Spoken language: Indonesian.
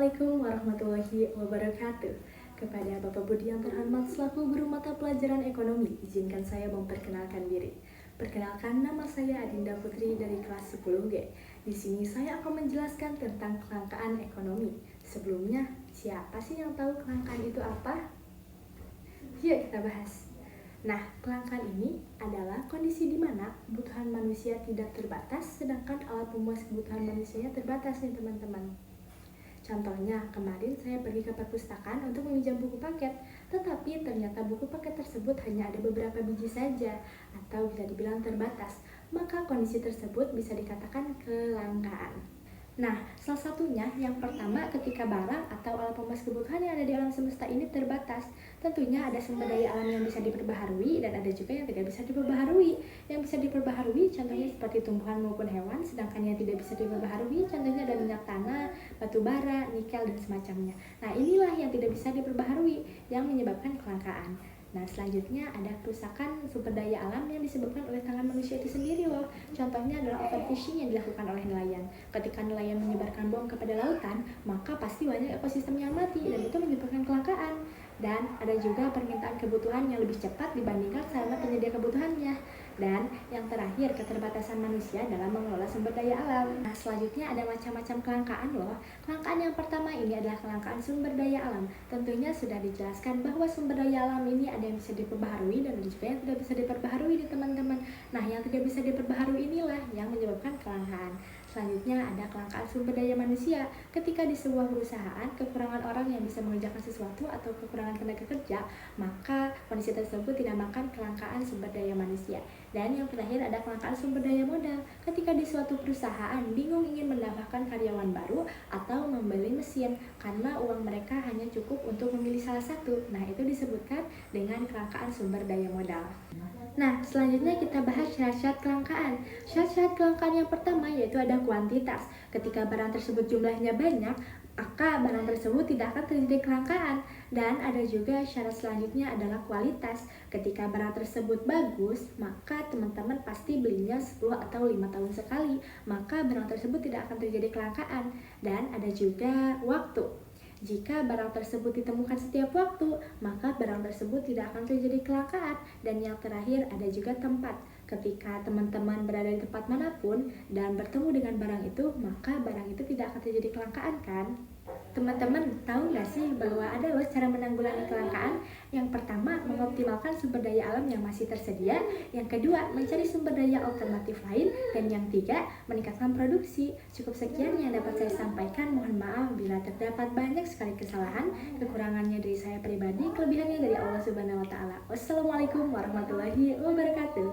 Assalamualaikum warahmatullahi wabarakatuh. Kepada Bapak Budi yang terhormat selaku guru mata pelajaran ekonomi, izinkan saya memperkenalkan diri. Perkenalkan, nama saya Adinda Putri dari kelas 10G. Di sini saya akan menjelaskan tentang kelangkaan ekonomi. Sebelumnya, siapa sih yang tahu kelangkaan itu apa? Yuk kita bahas. Nah, kelangkaan ini adalah kondisi di mana kebutuhan manusia tidak terbatas, sedangkan alat pemuas kebutuhan manusianya terbatas nih teman-teman. Contohnya, kemarin saya pergi ke perpustakaan untuk meminjam buku paket, tetapi ternyata buku paket tersebut hanya ada beberapa biji saja, atau bisa dibilang terbatas. Maka kondisi tersebut bisa dikatakan kelangkaan. Nah, salah satunya yang pertama ketika barang atau alat pemuas kebutuhan yang ada di alam semesta ini terbatas. Tentunya ada sumber daya alam yang bisa diperbaharui dan ada juga yang tidak bisa diperbaharui. Yang bisa diperbaharui contohnya seperti tumbuhan maupun hewan, sedangkan yang tidak bisa diperbaharui contohnya ada minyak tanah, batu bara, nikel, dan semacamnya. Nah, inilah yang tidak bisa diperbaharui yang menyebabkan kelangkaan. Nah, selanjutnya ada kerusakan sumber daya alam yang disebabkan oleh tangan manusia itu sendiri loh. Contohnya adalah overfishing yang dilakukan oleh nelayan. Ketika nelayan menyebarkan bom kepada lautan, maka pasti banyak ekosistem yang mati dan itu menyebabkan kelangkaan. Dan ada juga permintaan kebutuhan yang lebih cepat dibandingkan sarana penyedia kebutuhannya. Dan yang terakhir, keterbatasan manusia dalam mengelola sumber daya alam. Nah, selanjutnya ada macam-macam kelangkaan loh. Kelangkaan yang pertama ini adalah kelangkaan sumber daya alam. Tentunya sudah dijelaskan bahwa sumber daya alam ini ada yang bisa diperbaharui dan ada juga yang tidak bisa diperbaharui nih teman-teman. Nah, yang tidak bisa diperbaharui inilah yang menyebabkan kelangkaan. Selanjutnya ada kelangkaan sumber daya manusia. Ketika di sebuah perusahaan kekurangan orang yang bisa mengerjakan sesuatu atau kekurangan tenaga kerja, maka kondisi tersebut dinamakan kelangkaan sumber daya manusia. Dan yang terakhir ada kelangkaan sumber daya modal. Ketika di suatu perusahaan bingung ingin mendapatkan karyawan baru atau membeli mesin karena uang mereka hanya cukup untuk memilih salah satu. Nah, itu disebutkan dengan kelangkaan sumber daya modal. Nah, selanjutnya kita bahas syarat-syarat kelangkaan. Syarat-syarat kelangkaan yang pertama yaitu ada kuantitas. Ketika barang tersebut jumlahnya banyak, maka barang tersebut tidak akan terjadi kelangkaan. Dan ada juga syarat selanjutnya adalah kualitas. Ketika barang tersebut bagus, maka teman-teman pasti belinya 10 atau 5 tahun sekali, maka barang tersebut tidak akan terjadi kelangkaan. Dan ada juga waktu. Jika barang tersebut ditemukan setiap waktu, maka barang tersebut tidak akan terjadi kelangkaan. Dan yang terakhir ada juga tempat. Ketika teman-teman berada di tempat manapun dan bertemu dengan barang itu, maka barang itu tidak akan terjadi kelangkaan kan? Teman-teman tahu nggak sih bahwa ada loh cara menanggulangi kelangkaan? Yang pertama, mengoptimalkan sumber daya alam yang masih tersedia. Yang kedua, mencari sumber daya alternatif lain. Dan yang tiga, meningkatkan produksi. Cukup sekian yang dapat saya sampaikan. Mohon maaf bila terdapat banyak sekali kesalahan. Kekurangannya dari saya pribadi, kelebihannya dari Allah Subhanahu wa Ta'ala. Wassalamualaikum warahmatullahi wabarakatuh.